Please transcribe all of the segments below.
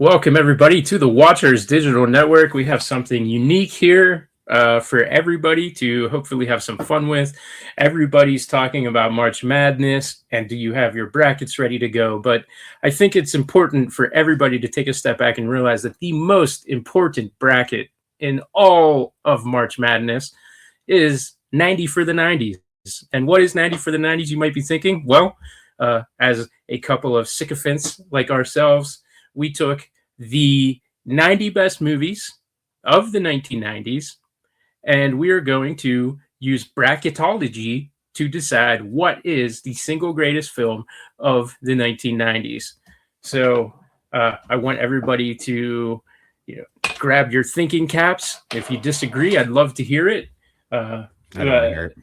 Welcome, everybody, to the Watchers Digital Network. We have something unique here for everybody to hopefully have some fun with. Everybody's talking about March Madness, and do you have your brackets ready to go? But I think it's important for everybody to take a step back and realize that the most important bracket in all of March Madness is 90 for the 90s. And what is 90 for the 90s, you might be thinking? Well, as a couple of sycophants like ourselves, we took the 90 best movies of the 1990s, and we are going to use bracketology to decide what is the single greatest film of the 1990s. So I want everybody to grab your thinking caps. If you disagree, I'd love to hear it. I don't hear it.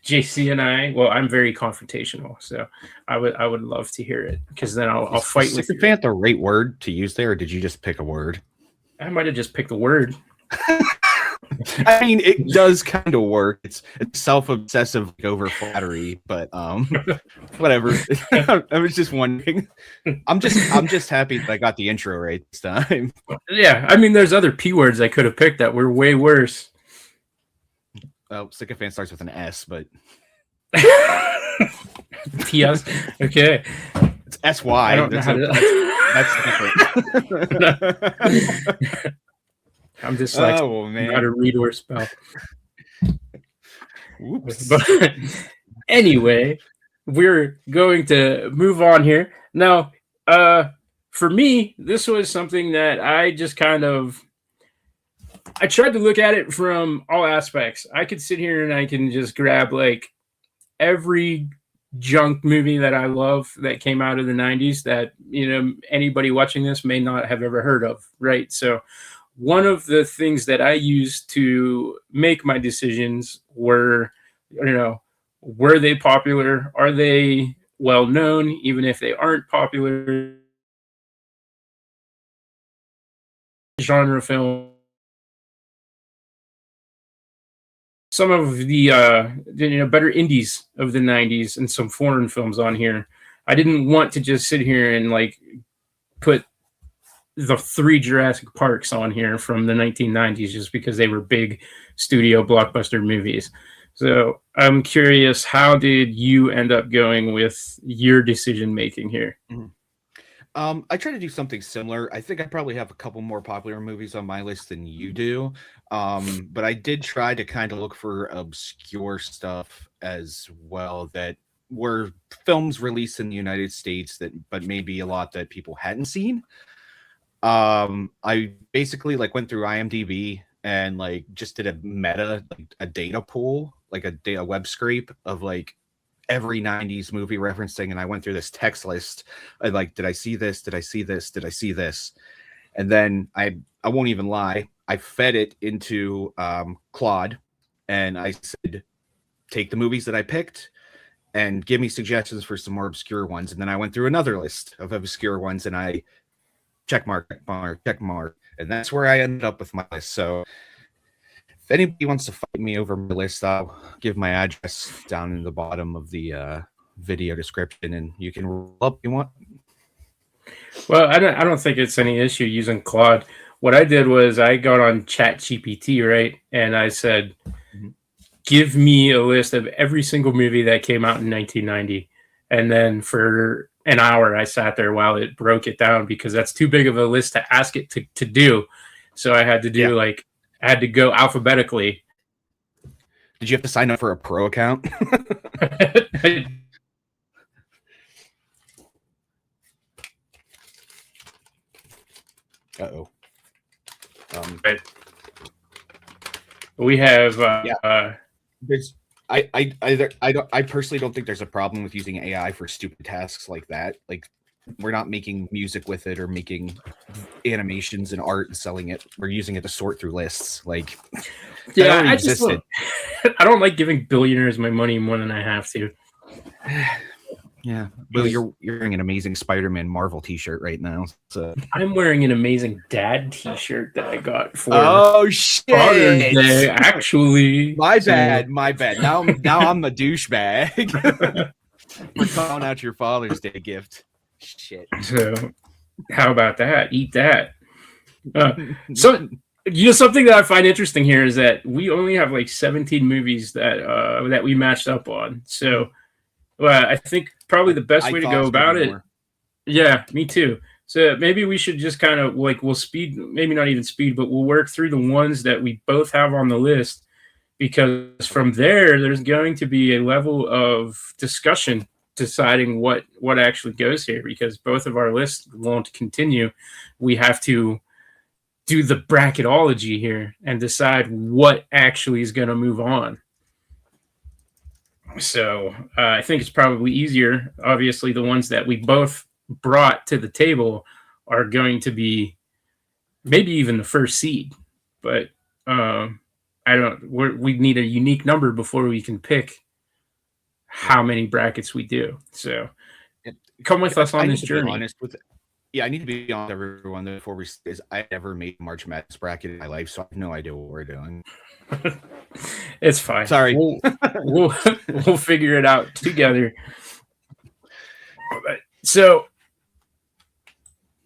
JC and I'm very confrontational, so I would love to hear it because then I'll fight with you. Sycophant the right word to use there, or did you just pick a word? I might have just picked a word. I mean, it does kind of work. It's self-obsessive over flattery, but whatever. I was just wondering. I'm just happy that I got the intro right this time. Yeah, I mean, there's other P words I could have picked that were way worse. Well, sycophant starts with an S, but PS. Okay, it's SY. I don't know how that's different. I'm just like, oh man, how to read or spell. Oops. But anyway, we're going to move on here now. For me, this was something that I just I tried to look at it from all aspects. I could sit here and I can just grab like every junk movie that I love that came out of the 90s that, anybody watching this may not have ever heard of, right? So one of the things that I used to make my decisions were, were they popular? Are they well known, even if they aren't popular? Genre film. Some of the better indies of the 90s and some foreign films on here. I didn't want to just sit here and like put the 3 Jurassic Parks on here from the 1990s just because they were big studio blockbuster movies. So I'm curious, how did you end up going with your decision making here? I try to do something similar. I think I probably have a couple more popular movies on my list than you do. But I did try to kind of look for obscure stuff as well that were films released in the United States but maybe a lot that people hadn't seen. I basically went through IMDb and just did a data pool, a web scrape of every 90s movie referencing, and I went through this text list. Did I see this? Did I see this? Did I see this? And then I won't even lie, I fed it into Claude, and I said, take the movies that I picked and give me suggestions for some more obscure ones. And then I went through another list of obscure ones, and I check mark, and that's where I ended up with my list. So if anybody wants to fight me over my list, I'll give my address down in the bottom of the video description, and you can roll up if you want. Well, I don't think it's any issue using Claude. What I did was I got on ChatGPT, right? And I said, give me a list of every single movie that came out in 1990. And then for an hour, I sat there while it broke it down because that's too big of a list to ask it to do. So I had to do I had to go alphabetically. Did you have to sign up for a pro account? Uh-oh. Right. We have there's I personally don't think there's a problem with using AI for stupid tasks like that. We're not making music with it or making animations and art and selling it. We're using it to sort through lists. I don't like giving billionaires my money more than I have to. Yeah, well, you're wearing an amazing Spider-Man Marvel T-shirt right now. So I'm wearing an amazing dad T-shirt that I got for Father's Day. Actually, my bad. Now I'm a douchebag. We're calling out your Father's Day gift. Shit. So How about that? Eat that. So something that I find interesting here is that we only have like 17 movies that we matched up on. So I think probably the best I way to thought go it was gonna be about it. more. Yeah, me too. So maybe we should just kind of like we'll speed, maybe not even speed, but we'll work through the ones that we both have on the list because Okay. from there there's going to be a level of discussion deciding what actually goes here because both of our lists won't continue. We have to do the bracketology here and decide what actually is going to move on. So I think it's probably easier. Obviously, the ones that we both brought to the table are going to be maybe even the first seed, but um, I don't. We need a unique number before we can pick Yeah. how many brackets we do. So And come with us on I need this to be journey. honest with yeah, I need to be honest with everyone before we is I never made March Madness bracket in my life, so I have no idea what we're doing. It's fine. Sorry. We'll we'll figure it out together. So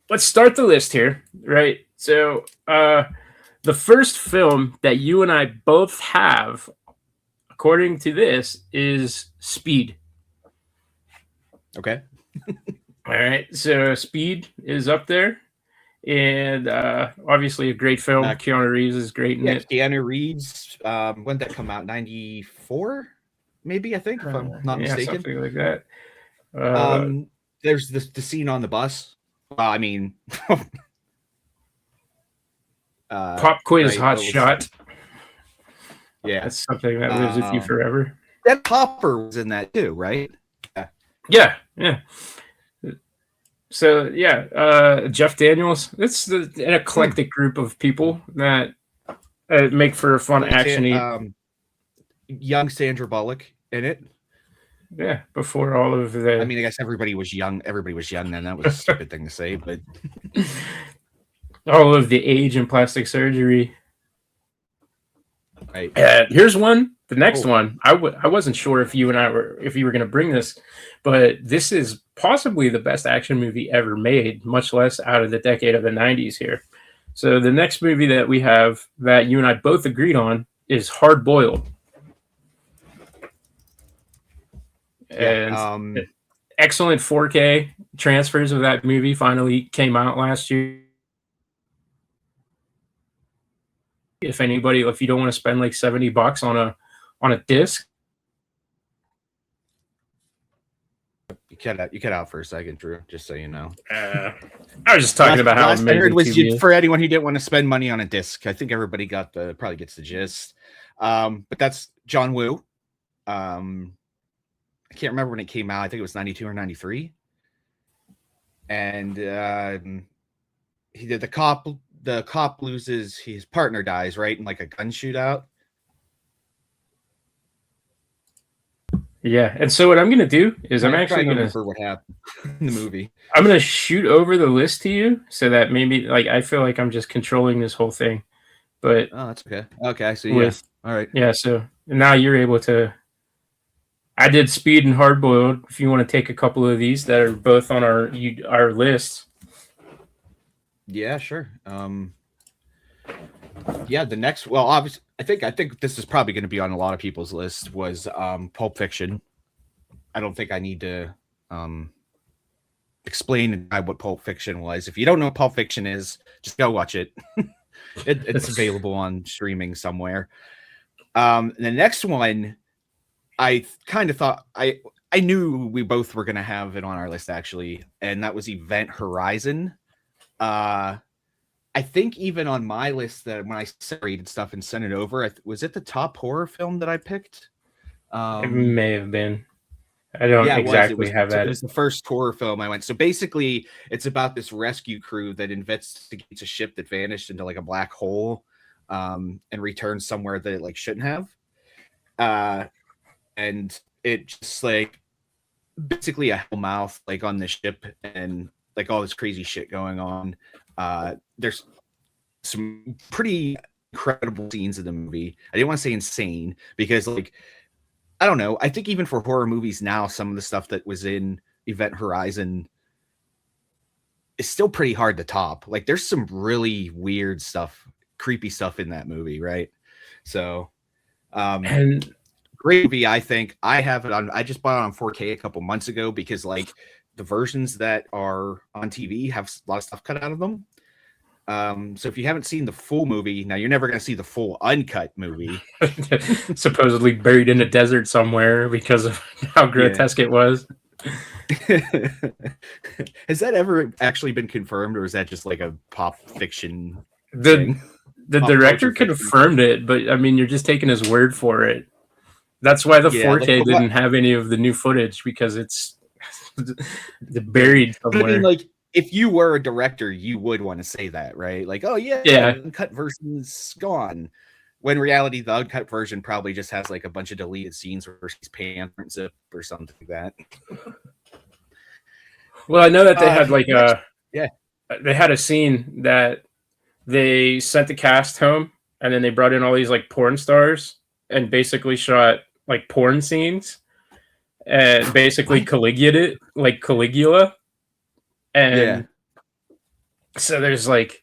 let's start the list here, right? So the first film that you and I both have, according to this, is Speed. Okay. All right, so Speed is up there, and obviously a great film. Uh, Keanu Reeves is great in yeah, it. Keanu Reeves. When did that come out? 94, maybe, I think, if I'm not Yeah, mistaken. something like that. Um, there's the scene on the bus. I mean, Pop quiz, right. hot shot. Yeah. That's something that lives with you forever. That Hopper was in that too, right? Yeah, yeah. So yeah, Jeff Daniels. It's an eclectic group of people that make for a fun actiony. Young Sandra Bullock in it. Yeah, before all of the. I mean, I guess everybody was young. Everybody was young then. That was a stupid thing to say, but all of the age and plastic surgery. right. Here's one. The next one. I wasn't sure if you were going to bring this, but this is possibly the best action movie ever made, much less out of the decade of the 90s here. So the next movie that we have that you and I both agreed on is Hard Boiled. And excellent 4K transfers of that movie finally came out last year. If you don't want to spend like $70 on a disc, you cut out for a second, Drew. Just so you know. I was just talking about how amazing I heard was for anyone who didn't want to spend money on a disc. I think everybody probably gets the gist. But that's John Woo. I can't remember when it came out. I think it was 92 or 93. And he did the cop loses, his partner dies, right? In like a gun shootout. Yeah. And so what I'm going to do is I'm actually going to remember what happened in the movie. I'm going to shoot over the list to you so that maybe like I feel like I'm just controlling this whole thing. But oh, that's okay. Okay. So yeah. All right. Yeah. So now you're able to. I did Speed and Hard Boiled. If you want to take a couple of these that are both on our list. Yeah, sure. Yeah, the next. Well, obviously, I think this is probably going to be on a lot of people's list. Was Pulp Fiction. I don't think I need to explain what Pulp Fiction was. If you don't know what Pulp Fiction is, just go watch it. It's available on streaming somewhere. The next one, I kind of thought I knew we both were going to have it on our list actually, and that was Event Horizon. I think even on my list that when I separated stuff and sent it over, was it the top horror film that I picked? It may have been. I don't exactly have that. It was the first horror film I went. So basically, it's about this rescue crew that investigates a ship that vanished into like a black hole, and returns somewhere that it like shouldn't have. And it just like basically a hellmouth like on the ship and like all this crazy shit going on. There's some pretty incredible scenes in the movie. I didn't want to say insane because like I don't know. I think even for horror movies now, some of the stuff that was in Event Horizon is still pretty hard to top. Like there's some really weird stuff, creepy stuff in that movie, right? So And great movie. I think I have it on. I just bought it on 4K a couple months ago because like the versions that are on TV have a lot of stuff cut out of them. So if you haven't seen the full movie, now you're never going to see the full uncut movie. supposedly buried in a desert somewhere because of how grotesque it was. Has that ever actually been confirmed, or is that just like a pop fiction thing? The director confirmed it, but I mean, you're just taking his word for it. That's why the 4K didn't have any of the new footage, because it's buried somewhere. But I mean, like, if you were a director, you would want to say that, right? Like, oh yeah, the uncut version's gone. When in reality, the uncut version probably just has like a bunch of deleted scenes where she's pants up or something like that. Well, I know that they had like they had a scene that they sent the cast home, and then they brought in all these like porn stars and basically shot like porn scenes and basically Caligula. And so there's like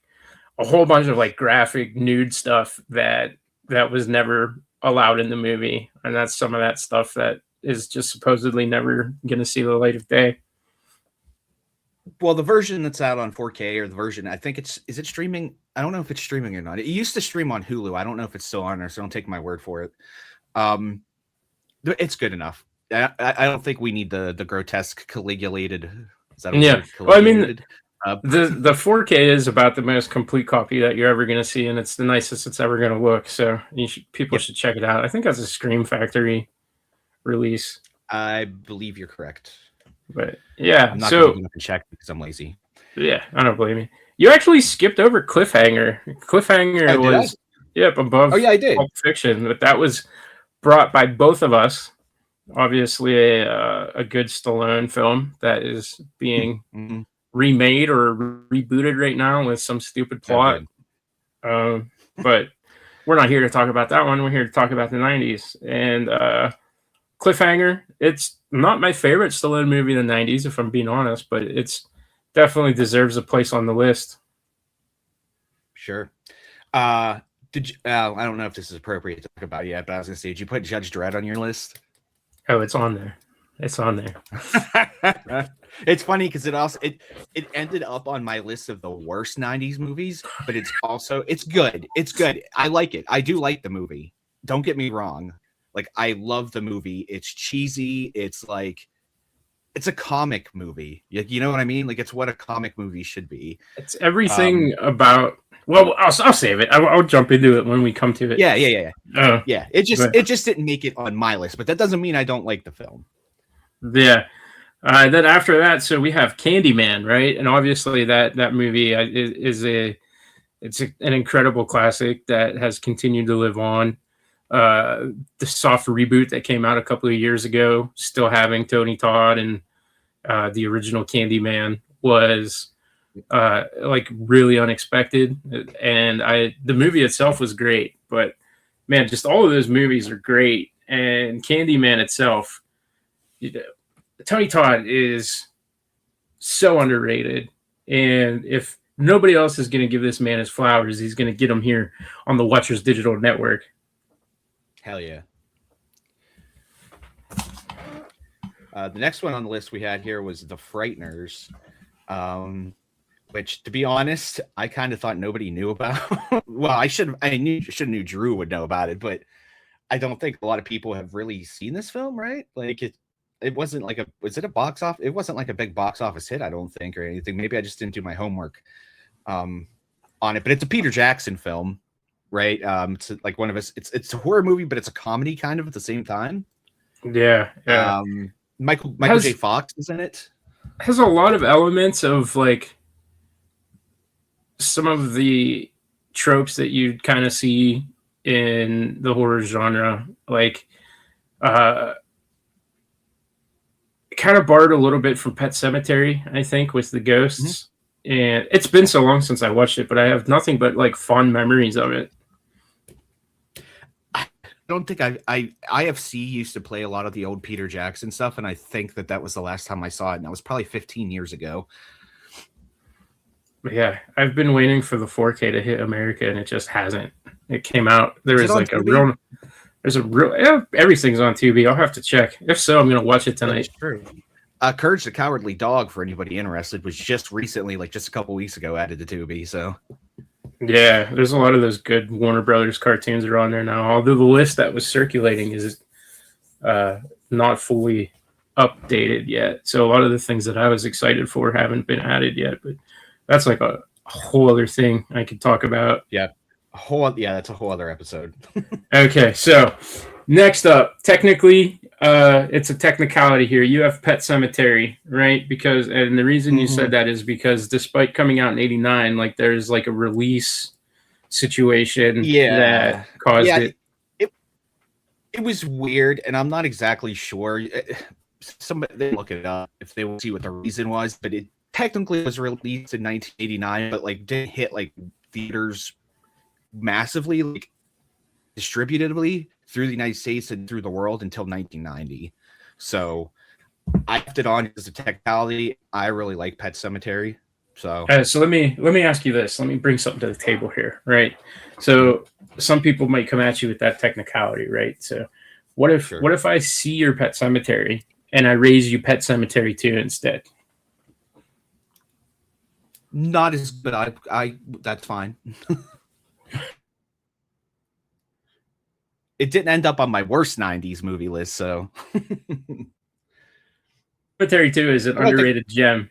a whole bunch of like graphic nude stuff that was never allowed in the movie, and that's some of that stuff that is just supposedly never going to see the light of day. Well, the version that's out on 4K, or the version, I think is it streaming? I don't know if it's streaming or not. It used to stream on Hulu. I don't know if it's still on there, so don't take my word for it. It's good enough. I don't think we need the grotesque caligulated. Is that a word? Well, I mean, the 4K is about the most complete copy that you're ever going to see, and it's the nicest it's ever going to look. So people should check it out. I think that's a Scream Factory release. I believe you're correct. But yeah, I'm not going to check because I'm lazy. Yeah, I don't blame you. You actually skipped over Cliffhanger. Cliffhanger was above I did. Pulp Fiction, but that was brought by both of us. Obviously, a good Stallone film that is being remade or rebooted right now with some stupid plot. But we're not here to talk about that one. We're here to talk about the 90s. And Cliffhanger, it's not my favorite Stallone movie in the 90s, if I'm being honest, but it's definitely deserves a place on the list. Sure. I don't know if this is appropriate to talk about yet, but I was going to say, did you put Judge Dredd on your list? Oh, it's on there. It's on there. It's funny because it ended up on my list of the worst 90s movies, but it's good. It's good. I like it. I do like the movie. Don't get me wrong. Like, I love the movie. It's cheesy. It's like, it's a comic movie. You know what I mean? Like, it's what a comic movie should be. It's everything about. Well, I'll save it. I'll jump into it when we come to it. Yeah. It just didn't make it on my list, but that doesn't mean I don't like the film. Yeah. Then after that, so we have Candyman, right? And obviously that movie is an incredible classic that has continued to live on. The soft reboot that came out a couple of years ago, still having Tony Todd and the original Candyman, was like really unexpected, and the movie itself was great, but man, just all of those movies are great. And Candyman itself, Tony Todd is so underrated, and if nobody else is going to give this man his flowers, he's going to get them here on the Watchers Digital Network. Hell yeah. The next one on the list we had here was The Frighteners, which, to be honest, I kind of thought nobody knew about. Well, I should have knew Drew would know about it, but I don't think a lot of people have really seen this film, right? Like, it wasn't like was it a box office? It wasn't like a big box office hit, I don't think, or anything. Maybe I just didn't do my homework on it, but it's a Peter Jackson film, right? It's like one of us. It's a horror movie, but it's a comedy kind of at the same time. Yeah. Michael J. Fox is in it. Has a lot of elements of like some of the tropes that you kind of see in the horror genre, like kind of borrowed a little bit from Pet Sematary, I think, with the ghosts. And it's been so long since I watched it, but I have nothing but like fond memories of it. I don't think IFC used to play a lot of the old Peter Jackson stuff, and I think that was the last time I saw it, and that was probably 15 years ago. Yeah, I've been waiting for the 4K to hit America, and it just hasn't. It came out. There Is it was on like Tubi? yeah, everything's on Tubi. I'll have to check. If so, I'm gonna watch it That's tonight. true. Courage the Cowardly Dog, for anybody interested, was just recently, like just a couple weeks ago, added to Tubi. So Yeah, there's a lot of those good Warner Brothers cartoons are on there now. Although the list that was circulating is uh, not fully updated yet, so a lot of the things that I was excited for haven't been added yet. But that's like a whole other thing I could talk about. yeah, that's a whole other episode. Okay, so next up, technically, it's a technicality here. You have Pet Cemetery, right? Because, and the reason you said that is because despite coming out in '89, like there's like a release situation that caused yeah, it. It was weird, and I'm not exactly sure. Somebody they look it up if they will see what the reason was, but it technically was released in 1989, but like didn't hit like theaters massively, like distributively through the United States and through the world until 1990. So I left it on as a technicality. I really like Pet Cemetery. So So let me ask you this. Let me bring something to the table here, right? So some people might come at you with that technicality, right? So what if I see your Pet Cemetery and I raise you Pet Cemetery 2 instead? not as good. I that's fine. It didn't end up on my worst 90s movie list, so Cemetery 2 is an underrated gem.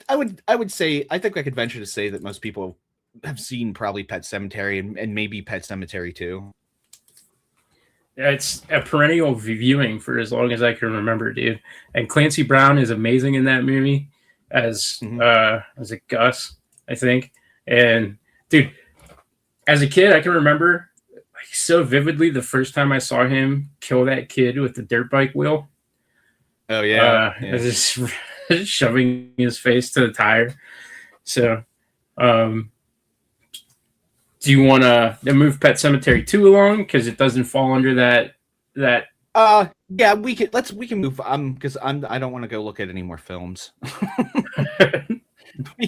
I would say I think I could venture to say that most people have seen probably Pet Cemetery and maybe Pet Cemetery 2. Yeah, it's a perennial viewing for as long as I can remember, dude. And Clancy Brown is amazing in that movie as a Gus, I think. And dude, as a kid, I can remember like so vividly the first time I saw him kill that kid with the dirt bike wheel. Oh yeah, just shoving his face to the tire. So, do you want to move Pet Cemetery 2 along because it doesn't fall under that? Yeah, we can move. Because I don't want to go look at any more films. we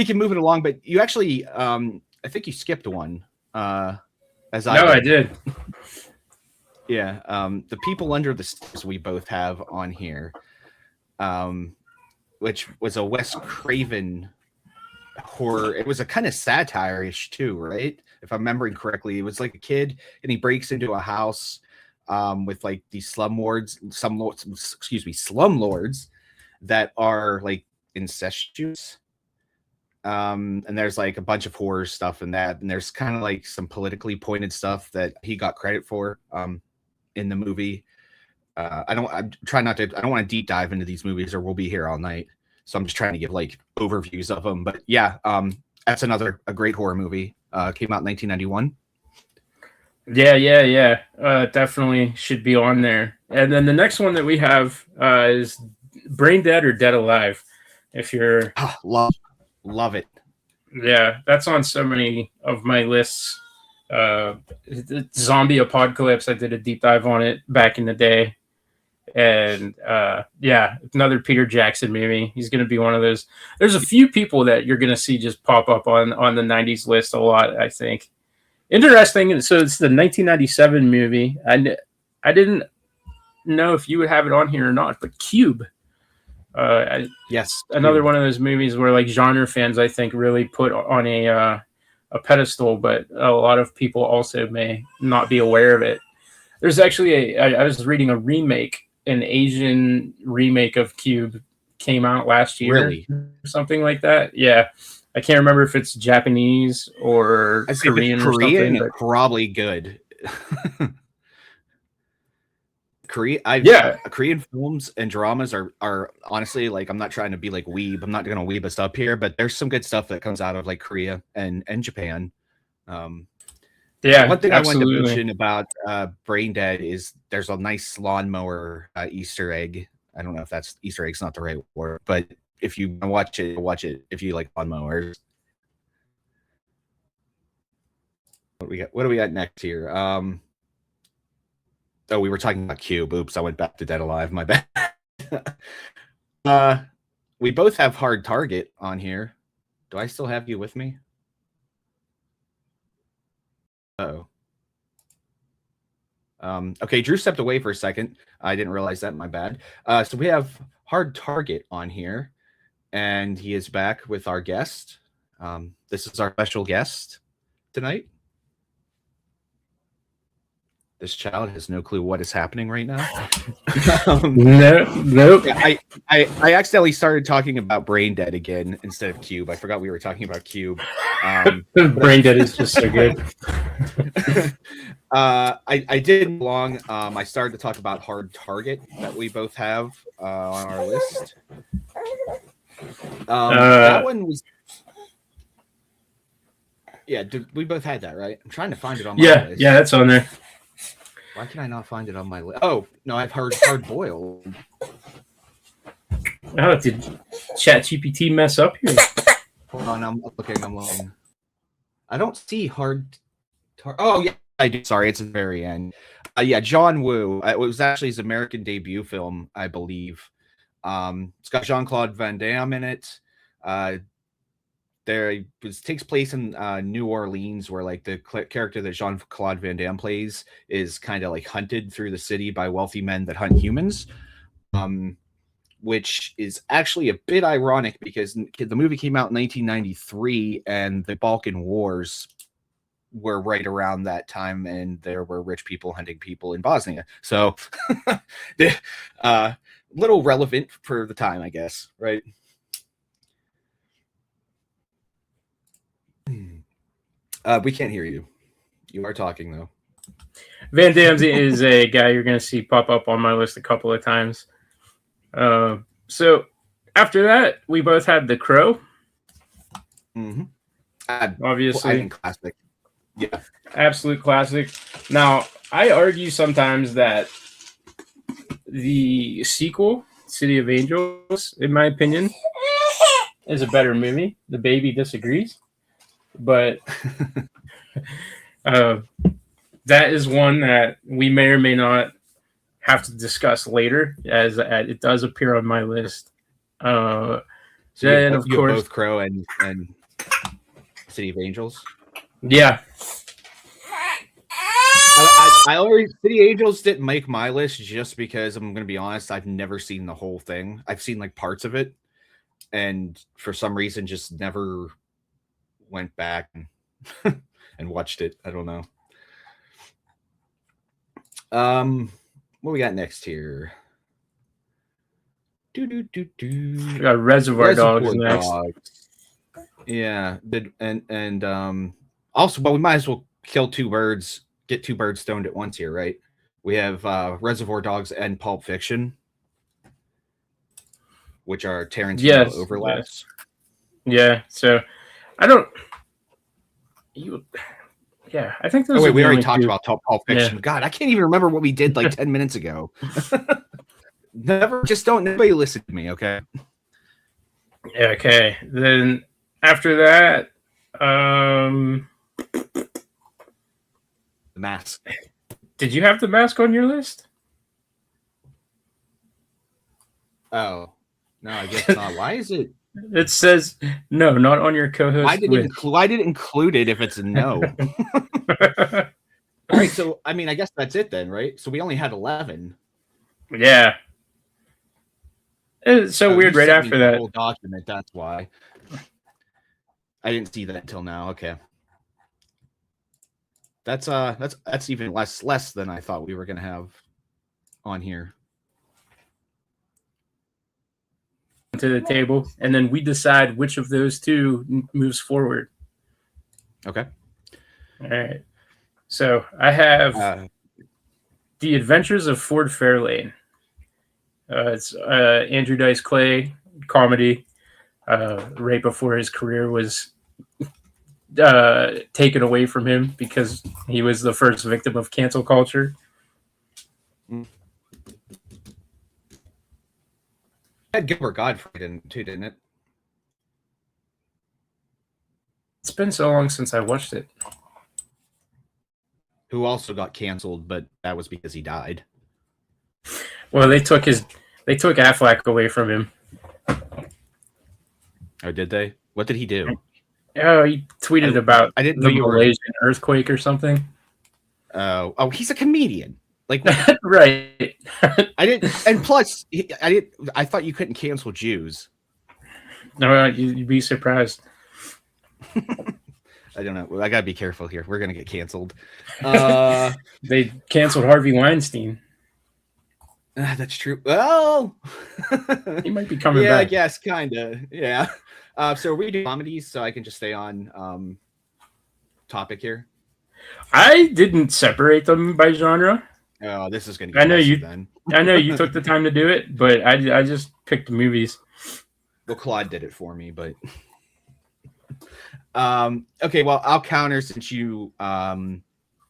can move it along, but you actually I think you skipped one. I did. Yeah, The People Under the Stairs we both have on here, which was a Wes Craven horror. It was a kind of satire-ish too, right? If I'm remembering correctly, it was like a kid and he breaks into a house with like these slum lords that are like incestuous. And there's like a bunch of horror stuff in that, and there's kind of like some politically pointed stuff that he got credit for in the movie. I don't want to deep dive into these movies or we'll be here all night. So I'm just trying to give like overviews of them. But yeah, that's a great horror movie. Came out in 1991. Yeah. Definitely should be on there. And then the next one that we have is Brain Dead or Dead Alive. If you're love it. Yeah, that's on so many of my lists. Zombie Apocalypse, I did a deep dive on it back in the day. And yeah, another Peter Jackson movie. He's going to be one of those. There's a few people that you're going to see just pop up on the 90s list a lot, I think. Interesting. So it's the 1997 movie. I didn't know if you would have it on here or not, but Cube. Yes, another one of those movies where like genre fans, I think, really put on a pedestal, but a lot of people also may not be aware of it. There's actually I was reading a remake, an Asian remake of Cube came out last year, really? Or something like that. Yeah, I can't remember if it's Japanese or Korean or something. But probably good. Korean films and dramas are honestly, like, I'm not trying to be like weeb. I'm not gonna weeb us up here, but there's some good stuff that comes out of like Korea and Japan. Yeah, one thing absolutely. I wanted to mention about Brain Dead is there's a nice lawnmower Easter egg. I don't know if that's Easter egg's not the right word, but if you watch it if you like lawnmowers. What do we got next here? Oh, we were talking about Cube. Oops, I went back to Dead Alive. My bad. We both have Hard Target on here. Do I still have you with me? Oh. Okay, Drew stepped away for a second. I didn't realize that. My bad. So we have Hard Target on here, and he is back with our guest. This is our special guest tonight. This child has no clue what is happening right now. Nope. I accidentally started talking about Brain Dead again instead of Cube. I forgot we were talking about Cube. Brain Dead is just so good. I did belong. I started to talk about Hard Target that we both have on our list. That one was. Yeah, we both had that, right? I'm trying to find it on my list. Yeah, that's on there. Why can I not find it on my list? Oh, no, I've heard Hard Boiled. Oh, did ChatGPT mess up here? Hold on, I'm looking. I don't see Oh, yeah, I do. Sorry, it's at the very end. Yeah, John Woo. It was actually his American debut film, I believe. It's got Jean-Claude Van Damme in it. Takes place in New Orleans, where like the character that Jean-Claude Van Damme plays is kind of like hunted through the city by wealthy men that hunt humans, which is actually a bit ironic because the movie came out in 1993 and the Balkan Wars were right around that time, and there were rich people hunting people in Bosnia. So, little relevant for the time, I guess, right? We can't hear you. You are talking though. Van Damme is a guy you're going to see pop up on my list a couple of times. So after that, we both had The Crow. Mm-hmm. Obviously, classic. Yeah, absolute classic. Now, I argue sometimes that the sequel, City of Angels, in my opinion, is a better movie. The baby disagrees. But that is one that we may or may not have to discuss later, as it does appear on my list. So then, of course, both Crow and City of Angels. Yeah. I already City Angels didn't make my list just because I'm going to be honest, I've never seen the whole thing. I've seen like parts of it, and for some reason, just never went back and watched it. I don't know. What we got next here? We got Reservoir Dogs next. Yeah, also, but we might as well get two birds stoned at once here, right? We have Reservoir Dogs and Pulp Fiction, which are Tarantino overlaps. Yeah, so I don't. I think those. Oh wait, we already talked about Pulp Fiction. Yeah. God, I can't even remember what we did like 10 minutes ago. Nobody listen to me, okay? Okay, then after that, The Mask. Did you have The Mask on your list? Oh no, I guess not. Why is it? It says no, not on your co-host. Why did it include it if it's a no? All right, so I mean, I guess that's it then, right? So we only had 11. Yeah. It's so weird. Right after that, whole document. That's why I didn't see that until now. Okay, that's even less than I thought we were gonna have on here. To the table, and then we decide which of those two moves forward. Okay. All right. So I have The Adventures of Ford Fairlane. It's Andrew Dice Clay comedy, right before his career was taken away from him because he was the first victim of cancel culture. Had Gilbert Gottfried in too, didn't it? It's been so long since I watched it. Who also got canceled, but that was because he died. Well, they took Affleck away from him. Oh, did they? What did he do? Oh, he tweeted about I didn't know the you were. Malaysian earthquake or something. Oh, he's a comedian. Like, Right. I didn't. And plus, I didn't. I thought you couldn't cancel Jews. No, you'd be surprised. I don't know. I gotta be careful here. We're gonna get canceled. They canceled Harvey Weinstein. That's true. Well, He might be coming yeah, I back. guess, kinda. Yeah. So we do comedies, so I can just stay on topic here. I didn't separate them by genre. Oh, this is gonna I get know messy you. then. I know you took the time to do it, but I just picked movies. Well, Claude did it for me, but okay. Well, I'll counter since you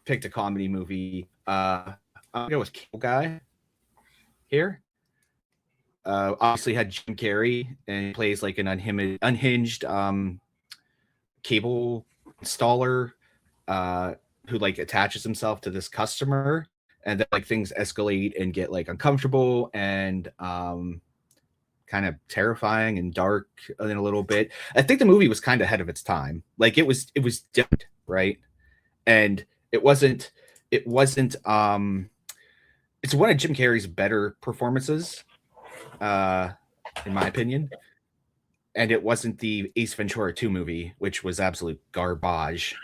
picked a comedy movie. I'll go with Cable Guy here. Obviously had Jim Carrey and he plays like an unhinged cable installer who like attaches himself to this customer, and then like things escalate and get like uncomfortable and kind of terrifying and dark in a little bit. I think the movie was kind of ahead of its time. Like it was different, right? And it wasn't it's one of Jim Carrey's better performances, in my opinion. And it wasn't the Ace Ventura 2 movie, which was absolute garbage.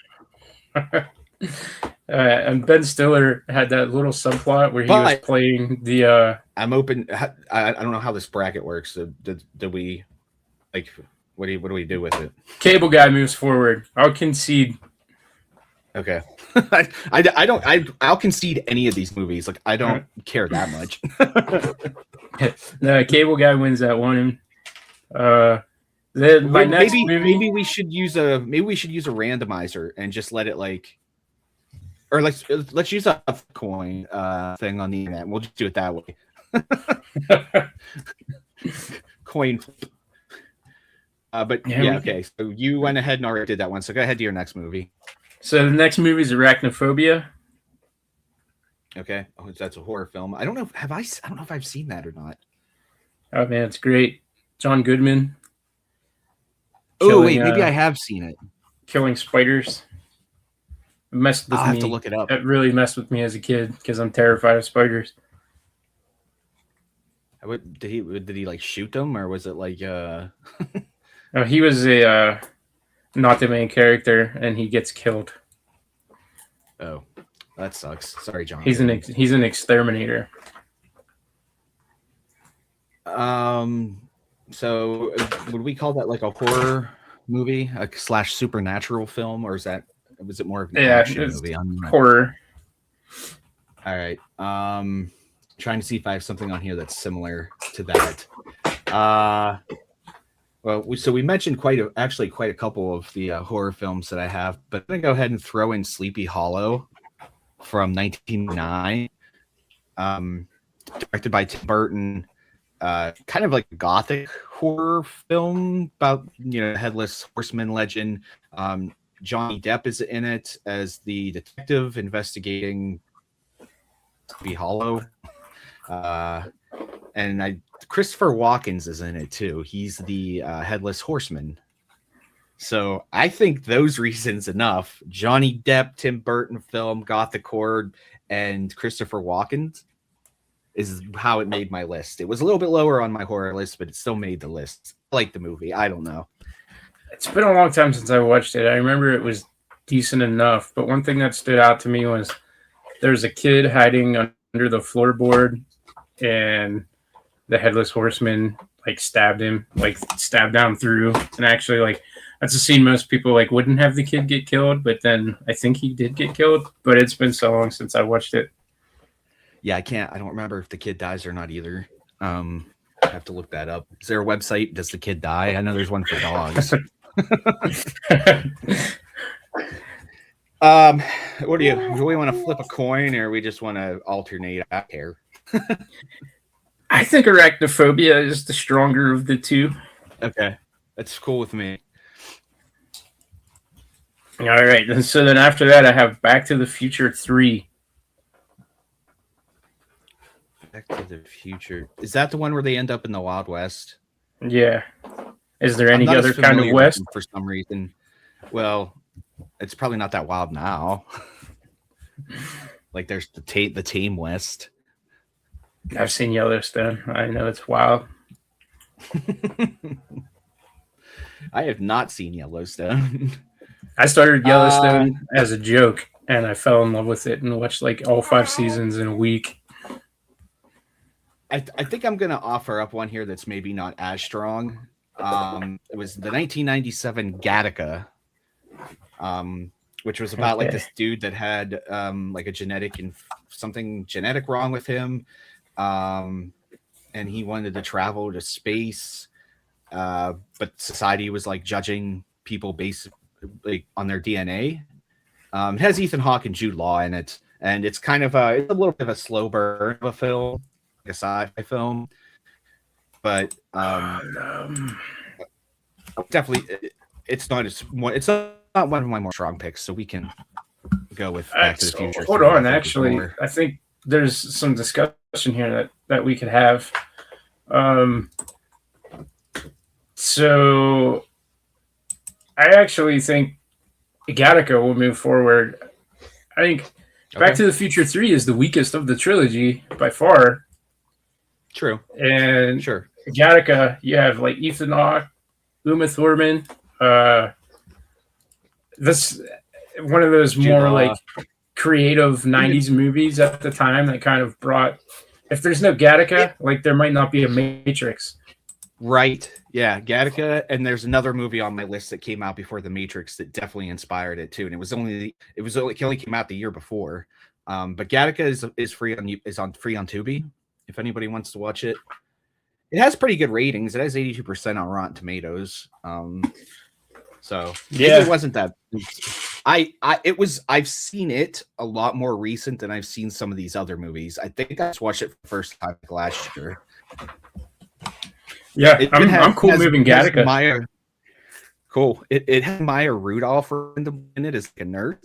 And Ben Stiller had that little subplot where he was playing the. I'm open. I don't know how this bracket works. So did we like? What do we do with it? Cable Guy moves forward. I'll concede. Okay. I'll concede any of these movies. Like I don't care that much. The Cable Guy wins that one. My next movie. Maybe we should use a randomizer and just let it like, or let's use a coin thing on the internet. We'll just do it that way. Coin. But yeah, okay. So you went ahead and already did that one. So go ahead to your next movie. So the next movie is Arachnophobia. Okay. Oh, that's a horror film. I don't know. I don't know if I've seen that or not. Oh man, it's great. John Goodman. Oh wait, maybe I have seen it. Killing spiders. It messed with me. I'll have to look it up. It really messed with me as a kid because I'm terrified of spiders. Did he like shoot them, or was it like No, he was not the main character, and he gets killed. Oh, that sucks. Sorry, John. He's an exterminator. So would we call that like a horror movie, a / supernatural film, or was it more of an action movie? Horror. All right. Trying to see if I have something on here that's similar to that. Well, we mentioned quite a couple of the horror films that I have, but I'm gonna go ahead and throw in Sleepy Hollow from 1909, directed by Tim Burton. Kind of like a gothic horror film about headless horseman legend. Johnny Depp is in it as the detective investigating Sleepy Hollow, and Christopher Walken is in it too. He's the headless horseman. So I think those reasons enough. Johnny Depp, Tim Burton film, gothic horror, and Christopher Walken is how it made my list. It was a little bit lower on my horror list, but it still made the list. I like the movie. I don't know. It's been a long time since I watched it. I remember it was decent enough, but one thing that stood out to me was there's a kid hiding under the floorboard, and the headless horseman stabbed down through, and actually that's a scene most people wouldn't have the kid get killed, but then I think he did get killed. But it's been so long since I watched it. Yeah, I don't remember if the kid dies or not either. I have to look that up. Is there a website? Does the kid die? I know there's one for dogs. What do we want to flip a coin, or we just want to alternate out here? I think Arachnophobia is the stronger of the two. Okay, that's cool with me. All right, and so then after that, I have Back to the Future 3. Back to the Future. Is that the one where they end up in the Wild West? Yeah. Is there I'm any not as other kind of familiar with West? them for some reason. Well, it's probably not that wild now. Like there's the tame West. I've seen Yellowstone. I know it's wild. I have not seen Yellowstone. I started Yellowstone as a joke, and I fell in love with it and watched like all 5 seasons in a week. I think I'm gonna offer up one here that's maybe not as strong. It was the 1997 Gattaca, which was about like this dude that had like a something genetic wrong with him, and he wanted to travel to space, but society was like judging people based like on their DNA. It has Ethan Hawke and Jude Law in it, and it's kind of it's a little bit of a slow burn of a film, like a sci-fi film, but definitely it's not one of my more strong picks, so we can go with Back to the Future. Hold on, actually, I think there's some discussion here that we could have. So I actually think Gattaca will move forward. I think Back to the Future 3 is the weakest of the trilogy by far. True. And sure. Gattaca, you have like Ethan Hawke, Uma Thurman. This one of those more like creative 90s movies at the time that kind of brought. If there's no Gattaca, like there might not be a Matrix. Right. Yeah, Gattaca, and there's another movie on my list that came out before The Matrix that definitely inspired it too, and it only came out the year before. But Gattaca is free on Tubi if anybody wants to watch it. It has pretty good ratings. It has 82% on Rotten Tomatoes. So yeah, it wasn't that. I've seen it a lot more recent than I've seen some of these other movies. I think I just watched it for the first time last year. Yeah, I'm cool moving Gattaca. Cool. It had Maya Rudolph in it as like a nerd.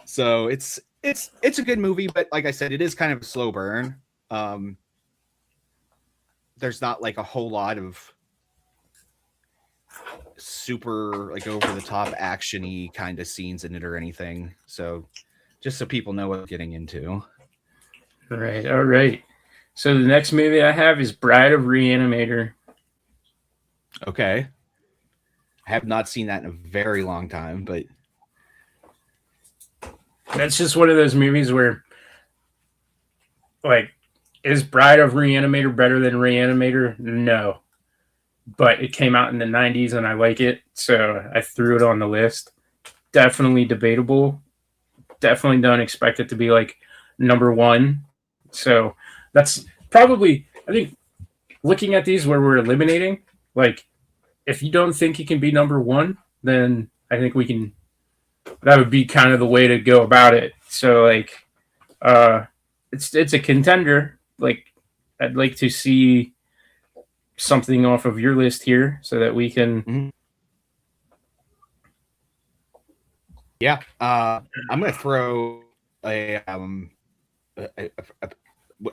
So it's a good movie, but like I said, it is kind of a slow burn. There's not like a whole lot of super like over the top actiony kind of scenes in it or anything. So just so people know what we're getting into. All right. So the next movie I have is Bride of Reanimator. Okay. I have not seen that in a very long time, but that's just one of those movies where, like, is Bride of Reanimator better than Reanimator? No. But it came out in the 90s and I like it, so I threw it on the list. Definitely debatable. Definitely don't expect it to be, like, number one. So that's probably, I think, looking at these where we're eliminating, like, if you don't think it can be number one, then I think we can, that would be kind of the way to go about it. So, like, it's a contender. Like, I'd like to see something off of your list here so that we can. Mm-hmm. Yeah. I'm going to throw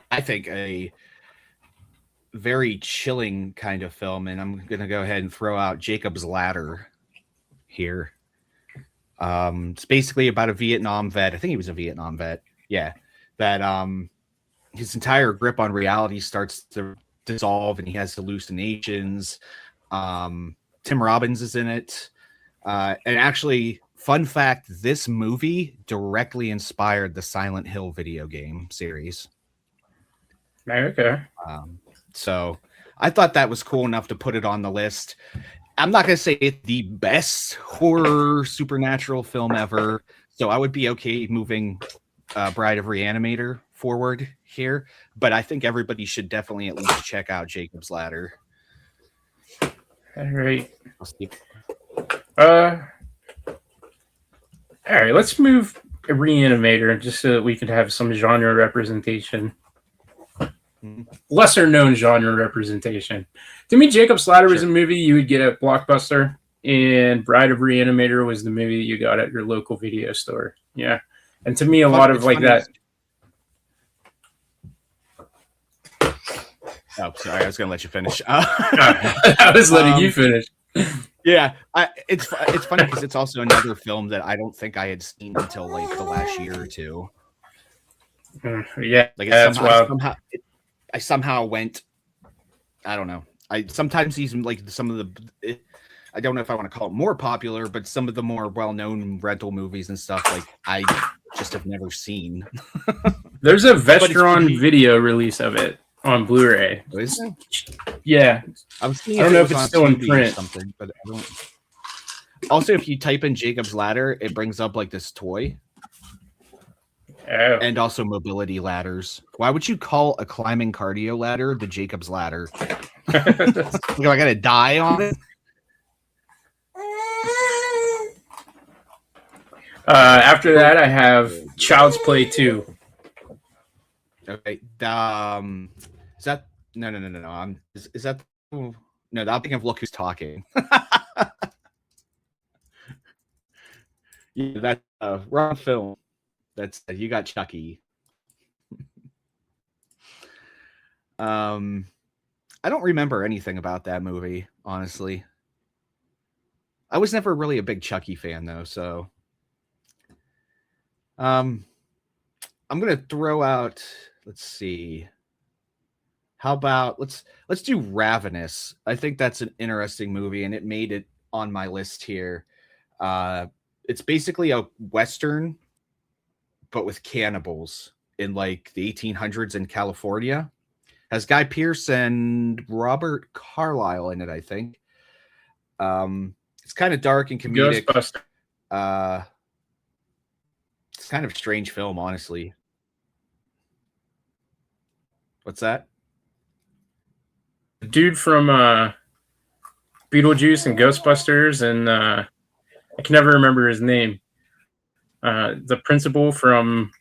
I think a very chilling kind of film, and I'm going to go ahead and throw out Jacob's Ladder here. It's basically about a Vietnam vet. I think he was a Vietnam vet. Yeah. That his entire grip on reality starts to dissolve and he has hallucinations. Tim Robbins is in it. And actually, fun fact, this movie directly inspired the Silent Hill video game series. Okay. So I thought that was cool enough to put it on the list. I'm not going to say it's the best horror supernatural film ever, so I would be okay moving Bride of Reanimator forward here, but I think everybody should definitely at least check out Jacob's Ladder. All right. All right, let's move Reanimator just so that we can have some genre representation. Lesser known genre representation. To me, Jacob's Ladder was a movie you would get at Blockbuster, and Bride of Reanimator was the movie you got at your local video store. Yeah. And to me, a lot of like that. Oh, sorry, I was gonna let you finish. I was letting you finish. Yeah, it's funny because it's also another film that I don't think I had seen until like the last year or two. Yeah, Like that's wild. I somehow went. I don't know. I sometimes these like some of the. I don't know if I want to call it more popular, but some of the more well-known rental movies and stuff like I just have never seen. There's a Vestron video release of it on Blu-ray. Is it? Yeah, I was thinking I don't know if was it's on still in TV print. or something, but I don't. Also, if you type in Jacob's Ladder, it brings up like this toy. Oh. And also mobility ladders. Why would you call a climbing cardio ladder the Jacob's Ladder? Like, am I gonna die on it? After that, I have Child's Play 2. Okay. Is that no? Is that no? I'm thinking of Look Who's Talking. Yeah, that's wrong film. That's you got Chucky. I don't remember anything about that movie, honestly. I was never really a big Chucky fan though, so I'm gonna throw out, let's see. How about let's do Ravenous. I think that's an interesting movie, and it made it on my list here. It's basically a Western, but with cannibals in like the 1800s in California. Has Guy Pearce and Robert Carlyle in it, I think. It's kind of dark and comedic. It's kind of a strange film, honestly. What's that? The dude from Beetlejuice and Ghostbusters, and I can never remember his name. The principal from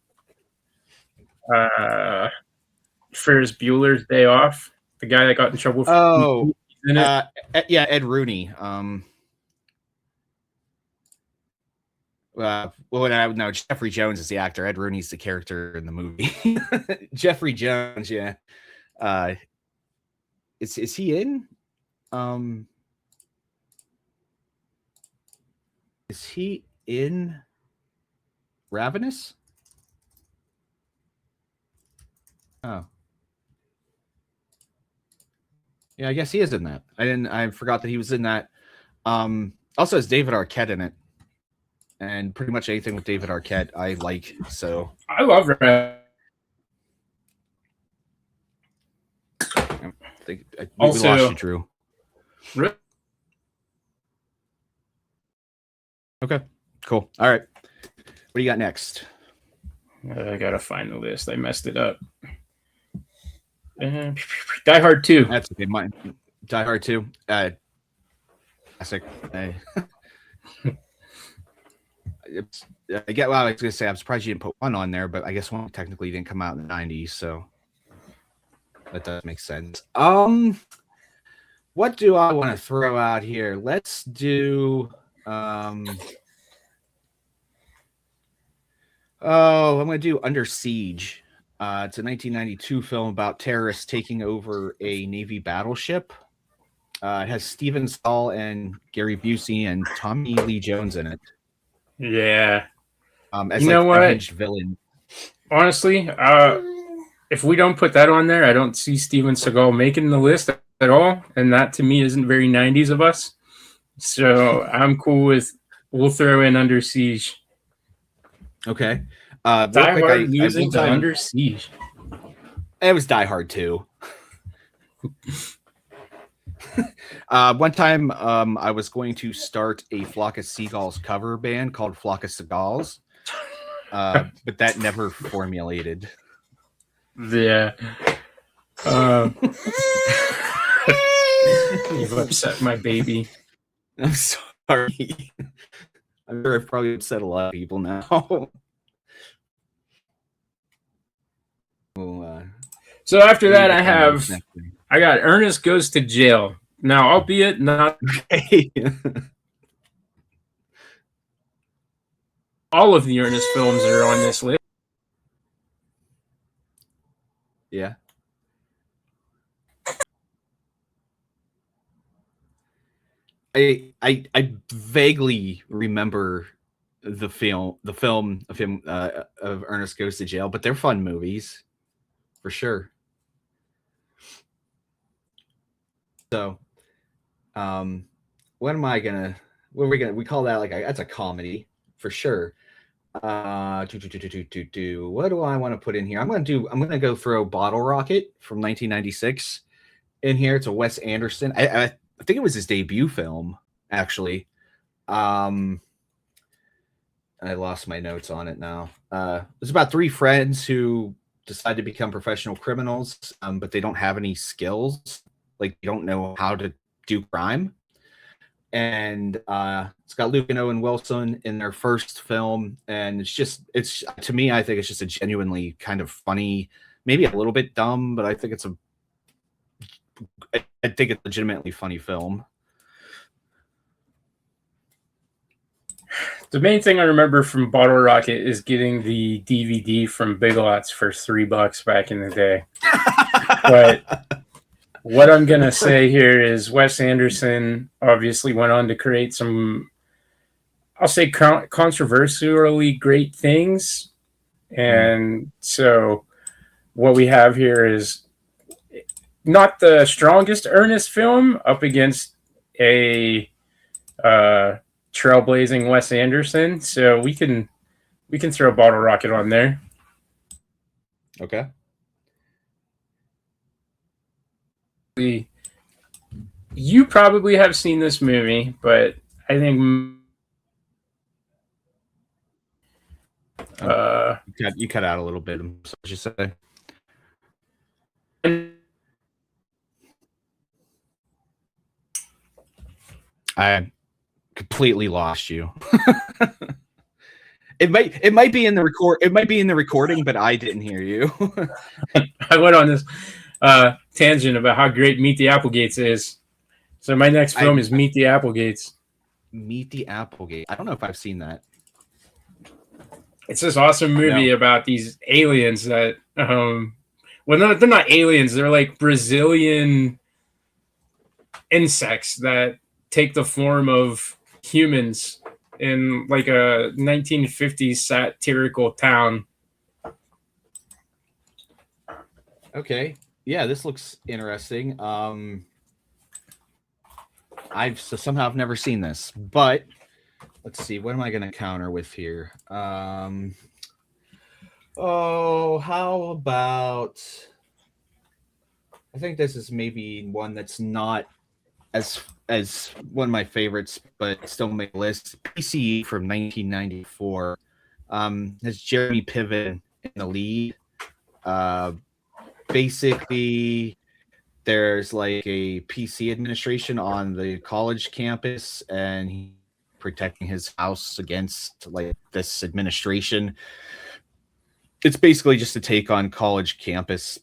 Ferris Bueller's Day Off, the guy that got in trouble for in it. Yeah, Ed Rooney. No, Jeffrey Jones is the actor. Ed Rooney's the character in the movie. Jeffrey Jones, yeah. Is he in? Is he in Ravenous? Oh. Yeah, I guess he is in that. I forgot that he was in that. Also has David Arquette in it. And pretty much anything with David Arquette I like. So I love Ravenous. We lost you, Drew. Really? Okay, cool. All right. What do you got next? I gotta find the list. I messed it up. Die Hard 2. That's okay. Mine. Die Hard 2. Classic. I get. Well, I was gonna say I'm surprised you didn't put 1 on there, but I guess 1 technically didn't come out in the 90s, so that does make sense. What do I want to throw out here? Let's do. I'm going to do Under Siege. It's a 1992 film about terrorists taking over a Navy battleship. It has Steven Seagal and Gary Busey and Tommy Lee Jones in it. Yeah. As you know what? Villain. Honestly, if we don't put that on there, I don't see Steven Seagal making the list at all, and that to me isn't very 90s of us. So I'm cool with. We'll throw in Under Siege. Okay. Die Hard losing to Under Siege. It was Die Hard 2. One time, I was going to start a Flock of Seagulls cover band called Flock of Seagulls, but that never formulated. Yeah. You've upset my baby. I'm sorry. I'm sure I've probably upset a lot of people now. So after that, I got Ernest Goes to Jail. Now, albeit not all of the Ernest films are on this list. Yeah. I vaguely remember the film of him of Ernest Goes to Jail, but they're fun movies for sure. So, what am I gonna? What are we gonna? We call that like that's a comedy for sure. What do I want to put in here? I'm gonna go throw Bottle Rocket from 1996 in here. It's a Wes Anderson. I think it was his debut film, actually. I lost my notes on it now. It's about three friends who decide to become professional criminals, but they don't have any skills. Like, they don't know how to do crime. And it's got Luke and Owen Wilson in their first film, and it's to me, I think it's just a genuinely kind of funny, maybe a little bit dumb, but I think it's a legitimately funny film. The main thing I remember from Bottle Rocket is getting the DVD from Big Lots for $3 back in the day. But what I'm going to say here is Wes Anderson obviously went on to create some, I'll say, controversially great things. And so what we have here is not the strongest Ernest film up against a trailblazing Wes Anderson. So we can throw Bottle Rocket on there. Okay. You probably have seen this movie, but I think you cut out a little bit. So what you say? I completely lost you. It might be in the record. It might be in the recording, but I didn't hear you. I went on this tangent about how great Meet the Applegates is. So my next film is Meet the Applegates. Meet the Applegate. I don't know if I've seen that. It's this awesome movie about these aliens that, well, no, they're not aliens. They're like Brazilian insects that take the form of humans in like a 1950s satirical town. Okay. Yeah, this looks interesting. I've never seen this, but let's see. What am I going to counter with here? How about? I think this is maybe one that's not as one of my favorites, but still make a list. PCE from 1994 has Jeremy Piven in the lead. Basically, there's like a PC administration on the college campus, and he's protecting his house against like this administration. It's basically just a take on college campus,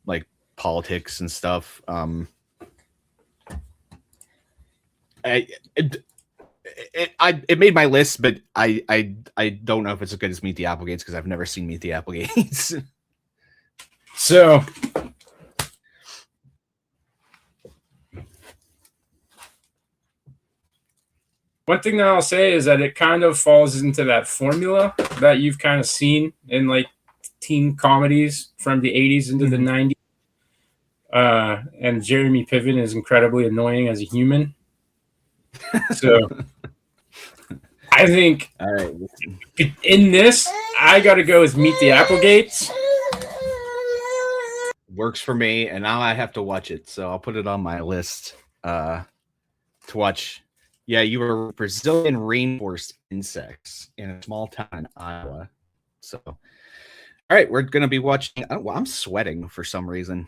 like politics and stuff. It made my list, but I don't know if it's as good as Meet the Applegates because I've never seen Meet the Applegates. So one thing that I'll say is that it kind of falls into that formula that you've kind of seen in like teen comedies from the 80s into the 90s. And Jeremy Piven is incredibly annoying as a human. So I think in this, I got to go with Meet the Applegates. Works for me, and now I have to watch it, so I'll put it on my list to watch. Yeah, you were Brazilian rainforest insects in a small town in Iowa. So, all right, we're going to be watching. I'm sweating for some reason.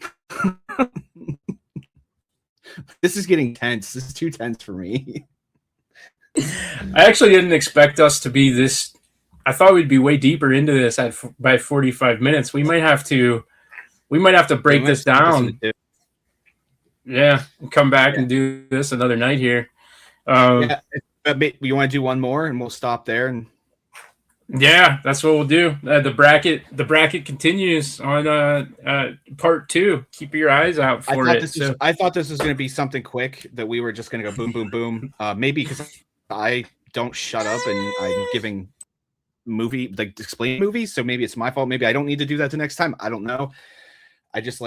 This is getting tense. This is too tense for me. I actually didn't expect us to be this. I thought we'd be way deeper into this by 45 minutes. We might have to break this down. Yeah, come back and do this another night here. You want to do one more, and we'll stop there. And Yeah, that's what we'll do. The bracket continues on part 2. Keep your eyes out for it. I thought this was going to be something quick, that we were just going to go boom, boom, boom. Maybe because I don't shut up and I'm giving explain movies, so maybe it's my fault. Maybe I don't need to do that the next time. I don't know. I just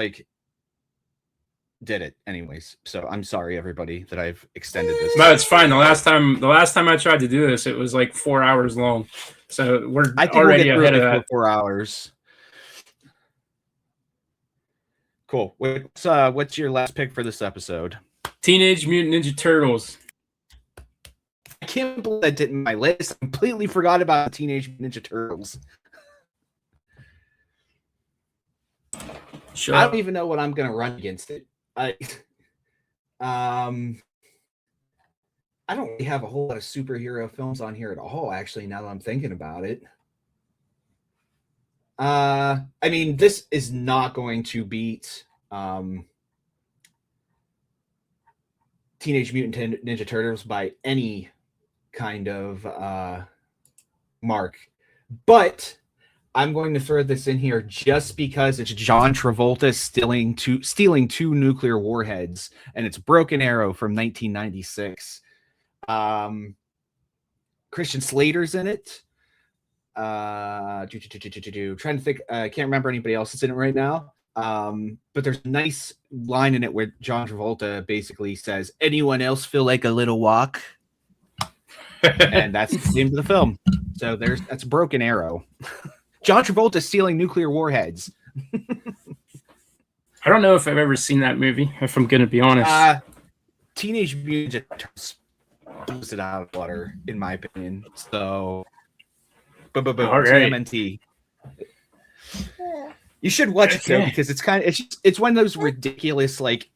did it anyways. So I'm sorry, everybody, that I've extended this. No, it's fine. The last time I tried to do this, it was like 4 hours long. So we're already ahead of that. 4 hours. Cool. What's your last pick for this episode? Teenage Mutant Ninja Turtles. I can't believe that didn't my list. I completely forgot about Teenage Mutant Ninja Turtles. Sure. I don't even know what I'm going to run against it. I don't really have a whole lot of superhero films on here at all, actually, now that I'm thinking about it. I mean, this is not going to beat Teenage Mutant Ninja Turtles by any kind of mark. But I'm going to throw this in here just because it's John Travolta stealing two nuclear warheads, and it's Broken Arrow from 1996. Christian Slater's in it. Trying to think. I can't remember anybody else that's in it right now. But there's a nice line in it where John Travolta basically says, "Anyone else feel like a little walk?" And that's the name of the film. So that's Broken Arrow. John Travolta stealing nuclear warheads. I don't know if I've ever seen that movie, if I'm going to be honest. Teenage Mutant Ninja Turtles blows it out of water, in my opinion. So, TMNT. You should watch it though, because it's one of those ridiculous, like,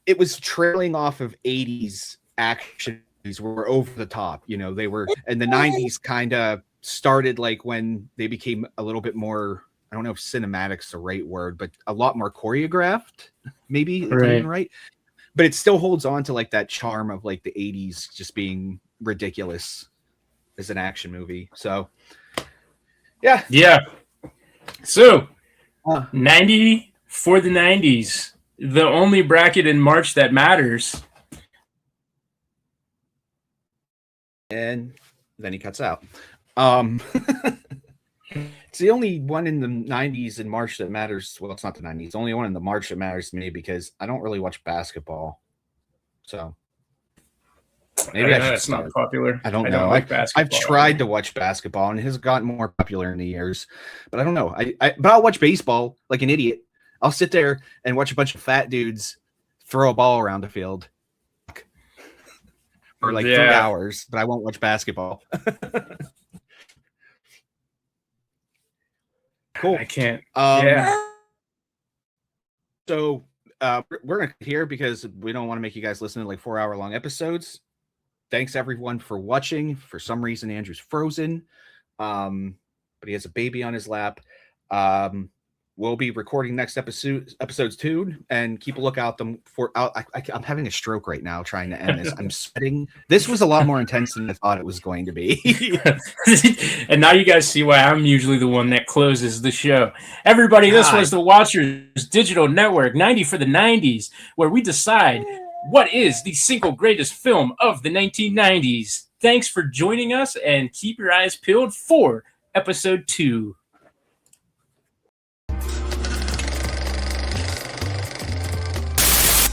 it was trailing off of 80s action movies were over the top. You know, they were, and the 90s kind of started like when they became a little bit more, I don't know if cinematic's the right word, but a lot more choreographed, maybe, right? But it still holds on to like that charm of like the 80s just being ridiculous as an action movie. So yeah. So 90 for the 90s, the only bracket in March that matters. And then he cuts out. It's the only one in the 90s in March that matters. Well, it's not the 90s. It's the only one in the March that matters to me because I don't really watch basketball. So maybe it's not popular. I don't know. Like basketball. I've tried to watch basketball and it has gotten more popular in the years, but I don't know. But I'll watch baseball like an idiot. I'll sit there and watch a bunch of fat dudes throw a ball around the field for like 3 hours, but I won't watch basketball. Cool. I can't. So we're going to here because we don't want to make you guys listen to like 4 hour long episodes. Thanks everyone for watching. For some reason, Andrew's frozen, but he has a baby on his lap. We'll be recording next episodes too, and keep a lookout for. I'm having a stroke right now trying to end this. I'm sweating. This was a lot more intense than I thought it was going to be. And now you guys see why I'm usually the one that closes the show. Everybody, this was the Watchers Digital Network, 90 for the 90s, where we decide what is the single greatest film of the 1990s. Thanks for joining us, and keep your eyes peeled for episode 2.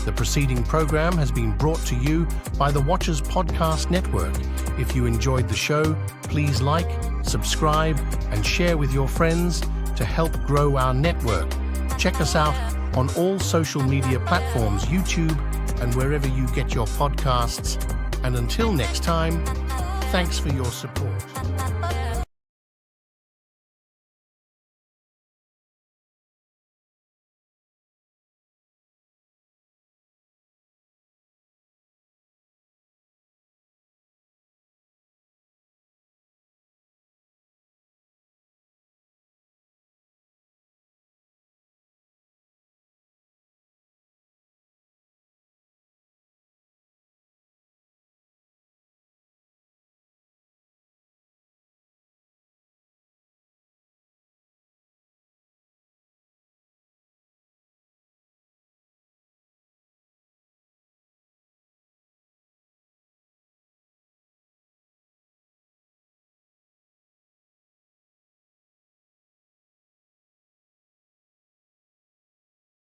The preceding program has been brought to you by the Watchers Podcast Network. If you enjoyed the show, please like, subscribe, and share with your friends to help grow our network. Check us out on all social media platforms, YouTube, and wherever you get your podcasts. And until next time, thanks for your support.